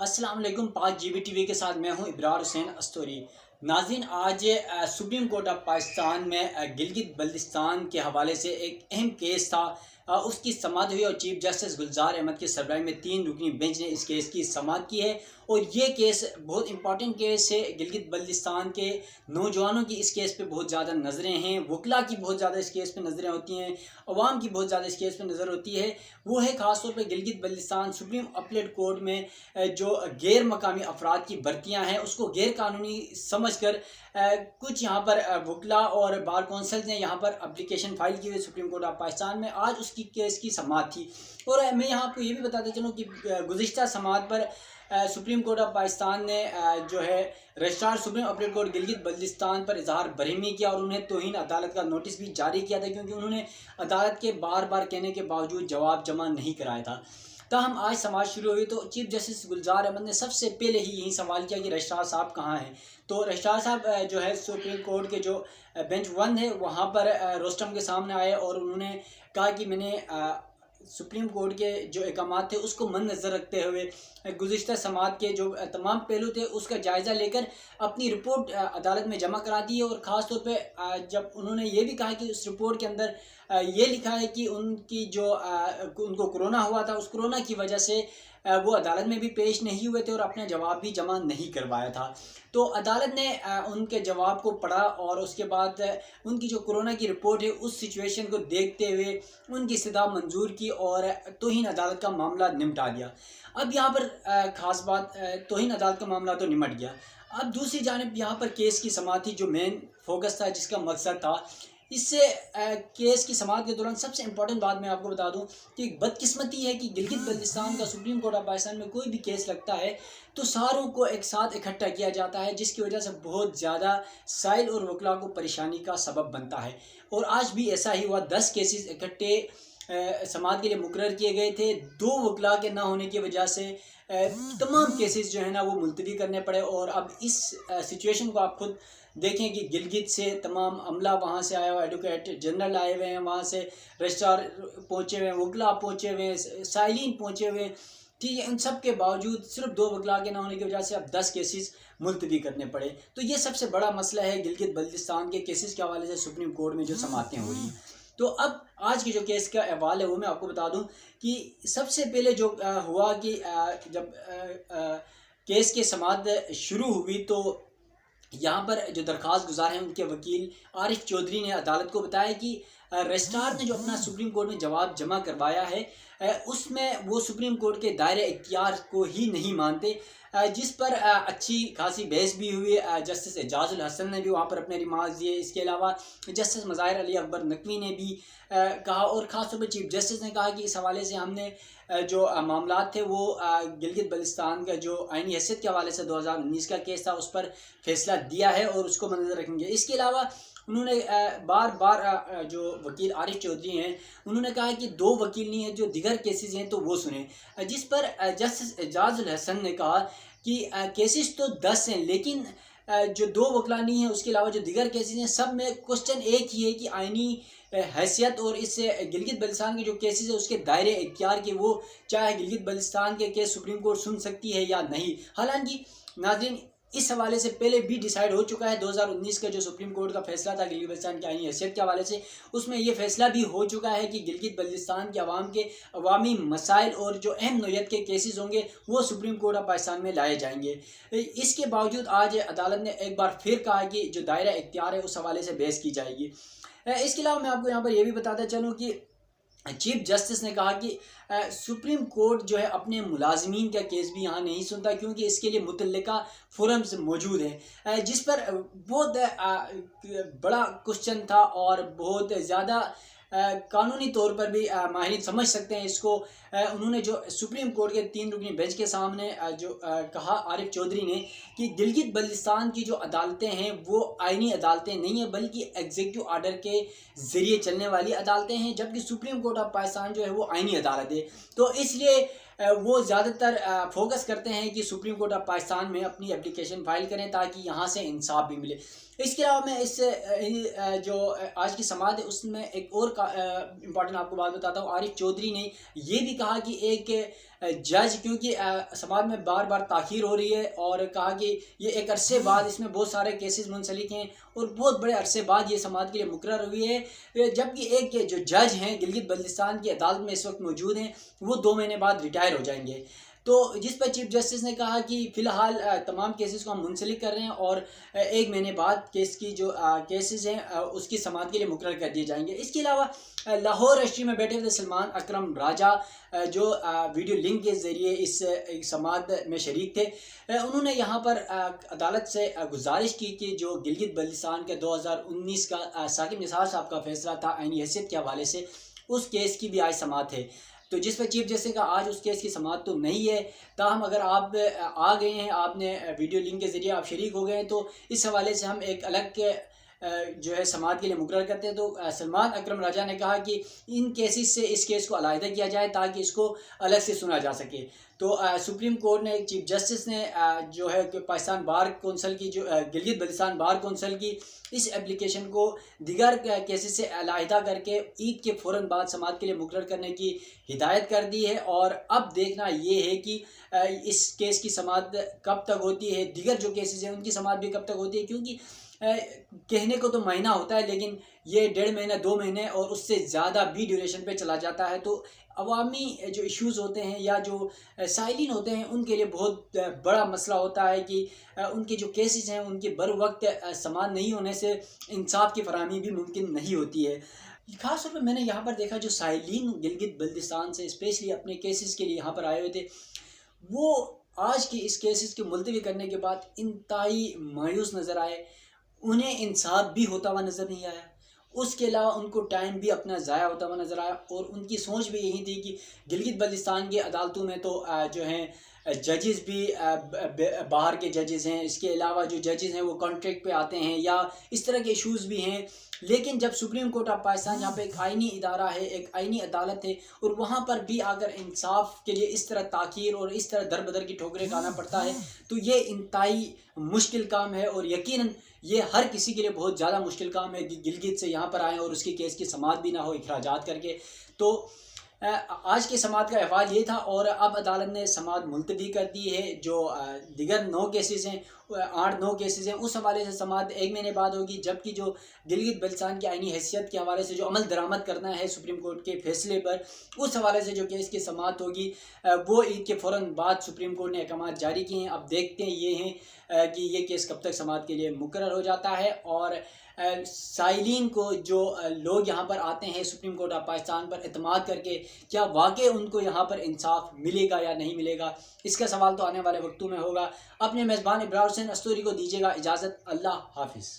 अस्सलाम वालेकुम। पाक जीबी टीवी के साथ मैं हूं इब्रार हुसैन अस्तोरी। नाज़रीन, आज सुप्रीम कोर्ट ऑफ पाकिस्तान में गिलगित बल्तिस्तान के हवाले से एक अहम केस था। उसकी समाअत हुई और चीफ जस्टिस गुलजार अहमद की सरबराही में 3 रुकनी बेंच ने इस केस की समाअत की है। और ये केस बहुत इंपॉर्टेंट केस है। गिलगित बल्तिस्तान के नौजवानों की इस केस पे बहुत ज़्यादा नज़रें हैं, वकला की बहुत ज़्यादा इस केस पे नज़रें होती हैं, अवाम की बहुत ज़्यादा इस केस पे नज़र होती है। वो है ख़ासतौर पर Gilgit Baltistan supreme appellate court में जो गैर मकामी अफराद की भर्तियाँ हैं उसको गैर कानूनी समझ कर कुछ यहाँ पर वकला और बार कौंसल ने यहाँ पर एप्लीकेशन फाइल की हुई सुप्रीम कोर्ट ऑफ पाकिस्तान में। आज उसकी केस की समाअत थी। और मैं यहाँ आपको ये भी बताते चलूँ कि गुज़िश्ता समाअत पर सुप्रीम कोर्ट ऑफ पाकिस्तान ने जो है registrar supreme appellate court Gilgit Baltistan पर इजहार बरहमी किया और उन्हें तौहीन अदालत का नोटिस भी जारी किया था, क्योंकि उन्होंने अदालत के बार बार कहने के बावजूद जवाब जमा नहीं कराया था। तब हम आज समाज शुरू हुई तो चीफ जस्टिस गुलजार अहमद ने सबसे पहले ही यही सवाल किया कि रजिस्ट्रार साहब कहाँ हैं। तो रजिस्ट्रार साहब जो है सुप्रीम कोर्ट के जो बेंच 1 है वहाँ पर रोस्टम के सामने आए और उन्होंने कहा कि मैंने सुप्रीम कोर्ट के जो अहकामात थे उसको मद्देनज़र रखते हुए गुज़िश्ता समाअत के जो तमाम पहलू थे उसका जायज़ा लेकर अपनी रिपोर्ट अदालत में जमा करा दी है। और ख़ास तौर पे जब उन्होंने ये भी कहा कि उस रिपोर्ट के अंदर ये लिखा है कि उनकी जो उनको कोरोना हुआ था, उस कोरोना की वजह से वो अदालत में भी पेश नहीं हुए थे और अपना जवाब भी जमा नहीं करवाया था। तो अदालत ने उनके जवाब को पढ़ा और उसके बाद उनकी जो कोरोना की रिपोर्ट है उस सिचुएशन को देखते हुए उनकी इस्तदा मंजूर की और तौहीन अदालत का मामला निपटा दिया। अब यहाँ पर ख़ास बात, तौहीन अदालत का मामला तो निमट गया। अब दूसरी जानिब यहाँ पर केस की समाअत थी, जो मेन फोकस था, जिसका मकसद था इससे केस की समाअत के दौरान सबसे इम्पॉर्टेंट बात मैं आपको बता दूं कि बदकिस्मती है कि गिलगित बल्तिस्तान का सुप्रीम कोर्ट ऑफ पाकिस्तान में कोई भी केस लगता है तो सारों को एक साथ इकट्ठा किया जाता है, जिसकी वजह से बहुत ज़्यादा साइल और वकला को परेशानी का सबब बनता है। और आज भी ऐसा ही हुआ। 10 केसेस इकट्ठे समाअत के लिए मुकर्रर किए गए थे। 2 वकला के ना होने की वजह से तमाम केसेस जो है ना वो मुलतवी करने पड़े। और अब इस सिचुएशन को आप खुद देखें कि गिलगित से तमाम अमला वहाँ से आया हुआ, एडवोकेट जनरल आए हुए हैं, वहाँ से रजिस्ट्रार पहुँचे हुए हैं, वकला पहुँचे हुए हैं, साइलिन पहुँचे हुए हैं, ठीक है। इन सब के बावजूद सिर्फ 2 वकला के ना होने की वजह से अब 10 केसेस मुलतवी करने पड़े। तो ये सबसे बड़ा मसला है गिलगित बल्तिस्तान के केसेस के हवाले से सुप्रीम कोर्ट में जो समाअतें हो रही हैं। तो अब आज के जो केस का अहवाल है वो मैं आपको बता दूं कि सबसे पहले जो हुआ कि जब केस की समाअत शुरू हुई तो यहाँ पर जो दरख्वास्त गुजार हैं उनके वकील आरिफ चौधरी ने अदालत को बताया कि रजिस्ट्रार ने जो अपना सुप्रीम कोर्ट में जवाब जमा करवाया है उसमें वो सुप्रीम कोर्ट के दायरे इख्तियार को ही नहीं मानते, जिस पर अच्छी खासी बहस भी हुई। जस्टिस एजाजुल हसन ने भी वहाँ पर अपने रिमार्क्स दिए। इसके अलावा जस्टिस मज़ाहिर अली अकबर नकवी ने भी कहा और ख़ास तौर पर चीफ जस्टिस ने कहा कि इस हवाले से हमने जो मामला थे वो गिलगित बल्तिस्तान का जो आईनी हैसियत के हवाले से 2019 का केस था उस पर फैसला दिया है और उसको मद्देनज़र रखेंगे। इसके अलावा उन्होंने बार बार जो वकील आरिफ चौधरी हैं उन्होंने कहा कि 2 वकील नहीं हैं, जो दिगर केसेस हैं तो वो सुने, जिस पर जस्टिस एजाजुल हसन ने कहा कि केसेस तो 10 हैं, लेकिन जो 2 वकला नहीं है उसके अलावा जो दिगर केसेस हैं सब में क्वेश्चन एक ही है कि आईनी हैसियत और इस गिलगित बल्तिस्तान के जो केसेस है उसके दायरे इख्तियार के वो चाहे गिलगित बल्तिस्तान के केस सुप्रीम कोर्ट सुन सकती है या नहीं। हालांकि नाज़रीन इस हवाले से पहले भी डिसाइड हो चुका है। 2019 का जो सुप्रीम कोर्ट का फैसला था गिलगित बल्तिस्तान की आईनी हैसियत के हवाले से उसमें ये फैसला भी हो चुका है कि गिलगित बल्तिस्तान के अवाम के अवामी मसाइल और जो अहम नौयत के केसेस होंगे वो सुप्रीम कोर्ट ऑफ पाकिस्तान में लाए जाएंगे। इसके बावजूद आज अदालत ने एक बार फिर कहा कि जो दायरा इख्तियार है उस हवाले से बहस की जाएगी। इसके अलावा मैं आपको यहाँ पर यह भी बताता चलूँ कि चीफ जस्टिस ने कहा कि सुप्रीम कोर्ट जो है अपने मुलाजमीन का केस भी यहाँ नहीं सुनता, क्योंकि इसके लिए मुतल्लिका फोरम्स मौजूद हैं, जिस पर बहुत बड़ा क्वेश्चन था और बहुत ज़्यादा कानूनी तौर पर भी माहिरीन समझ सकते हैं इसको। उन्होंने जो सुप्रीम कोर्ट के 3 रुकनी बेंच के सामने जो कहा आरिफ चौधरी ने कि गिलगित बल्तिस्तान की जो अदालतें हैं वो आईनी अदालतें नहीं है बल्कि एग्जीक्यूटिव आर्डर के ज़रिए चलने वाली अदालतें हैं, जबकि सुप्रीम कोर्ट ऑफ पाकिस्तान जो है वो आईनी अदालत है। तो इसलिए वो ज़्यादातर फोकस करते हैं कि सुप्रीम कोर्ट ऑफ पाकिस्तान में अपनी एप्लीकेशन फाइल करें ताकि यहाँ से इंसाफ भी मिले। इसके अलावा मैं इस जो आज की समाअत है उसमें एक और इम्पॉर्टेंट आपको बात बताता हूँ। आरिफ चौधरी ने ये भी कहा कि एक जज क्योंकि समाज में बार बार ताख़ीर हो रही है और कहा कि ये एक अरसे बाद इसमें बहुत सारे केसेस मुंसलिक हैं और बहुत बड़े अरसे बाद ये समाज के लिए मुकर्रर हुई है, जबकि एक जो जज हैं गिलगित बल्तिस्तान की अदालत में इस वक्त मौजूद हैं वो 2 महीने बाद रिटायर हो जाएंगे। तो जिस पर चीफ जस्टिस ने कहा कि फ़िलहाल तमाम केसेस को हम मुंसलिक कर रहे हैं और 1 महीने बाद केस की जो केसेस हैं उसकी समाअत के लिए मुकर्रर कर दिए जाएंगे। इसके अलावा लाहौर एसटी में बैठे हुए सलमान अकरम राजा जो वीडियो लिंक के ज़रिए इस समाअत में शरीक थे, उन्होंने यहाँ पर अदालत से गुजारिश की कि जो गिलगित बल्तिस्तान के 2019 का साकिब निसार साहब का फैसला था आईनी हैसियत के हवाले से, उस केस की भी आज समाअत है। तो जिस पर चीफ जस्टिस का आज उस केस की समाअत तो नहीं है, ताहम अगर आप आ गए हैं, आपने वीडियो लिंक के ज़रिए आप शरीक हो गए हैं, तो इस हवाले से हम एक अलग जो है समाअत के लिए मुकर्रर करते हैं। तो सलमान अकरम राजा ने कहा कि इन केसेस से इस केस को अलहदा किया जाए ताकि इसको अलग से सुना जा सके। तो सुप्रीम कोर्ट ने चीफ जस्टिस ने जो है कि पाकिस्तान बार कौंसिल की जो गिलगित बल्तिस्तान बार कौंसिल की इस एप्लीकेशन को दीगर केसेस से अलहदा करके ईद के फ़ौरन बाद समाअत के लिए मुकर्रर करने की हिदायत कर दी है। और अब देखना ये है कि इस केस की समाअत कब तक होती है, दीगर जो केसेस हैं उनकी समाअत भी कब तक होती है, क्योंकि कहने को तो महीना होता है लेकिन ये 1.5 महीना 2 महीने और उससे ज़्यादा भी ड्यूरेशन पे चला जाता है। तो अवामी जो इश्यूज़ होते हैं या जो साइलिन होते हैं उनके लिए बहुत बड़ा मसला होता है कि उनके जो केसेस हैं उनके बर वक्त समाअत नहीं होने से इंसाफ की फरहमी भी मुमकिन नहीं होती है। ख़ास तौर पर मैंने यहाँ पर देखा जो साइलिन गिलगित बल्तिस्तान से स्पेशली अपने केसेस के लिए यहाँ पर आए हुए थे, वो आज के इस केसेस के मुलतवी करने के बाद इंतहाई मायूस नज़र आए। उन्हें इंसाफ भी होता हुआ नज़र नहीं आया, उसके अलावा उनको टाइम भी अपना ज़ाया होता हुआ नज़र आया। और उनकी सोच भी यही थी कि गिलगित बल्तिस्तान की अदालतों में तो जो हैं जजेस भी बाहर के जजेस हैं, इसके अलावा जो जजेस हैं वो कॉन्ट्रैक्ट पे आते हैं या इस तरह के इशूज़ भी हैं। लेकिन जब सुप्रीम कोर्ट ऑफ पाकिस्तान यहाँ पे एक आइनी इदारा है, एक आइनी अदालत है, और वहाँ पर भी अगर इंसाफ के लिए इस तरह ताख़ीर और इस तरह दर बदर की ठोकरें खाना पड़ता है तो ये इंतहाई मुश्किल काम है। और यकीनन ये हर किसी के लिए बहुत ज़्यादा मुश्किल काम है कि गिलगित से यहाँ पर आएँ और उसकी केस की समाअत भी ना हो इखराजात करके। तो आज के समाअत का अहवाल ये था और अब अदालत ने समाअत मुलतवी कर दी है। जो दिगर 9 केसेस हैं, 8-9 केसेस हैं, उस हवाले से समाअत 1 महीने बाद होगी, जबकि जो गिलगित बल्तिस्तान की आइनी हैसियत के हवाले से जो अमल दरामद करना है सुप्रीम कोर्ट के फैसले पर, उस हवाले से जो केस की समाअत होगी वो ईद के फ़ौरन बाद सुप्रीम कोर्ट ने अहकाम जारी किए हैं। अब देखते हैं ये हैं कि ये केस कब तक समाअत के लिए मुकर्रर हो जाता है और साइलिन को जो लोग यहाँ पर आते हैं सुप्रीम कोर्ट ऑफ पाकिस्तान पर एतमाद करके, क्या वाकई उनको यहाँ पर इंसाफ मिलेगा या नहीं मिलेगा, इसका सवाल तो आने वाले वक्तों में होगा। अपने मेज़बान इब्रार हुसैन अस्तूरी को दीजिएगा इजाज़त। अल्लाह हाफिज़।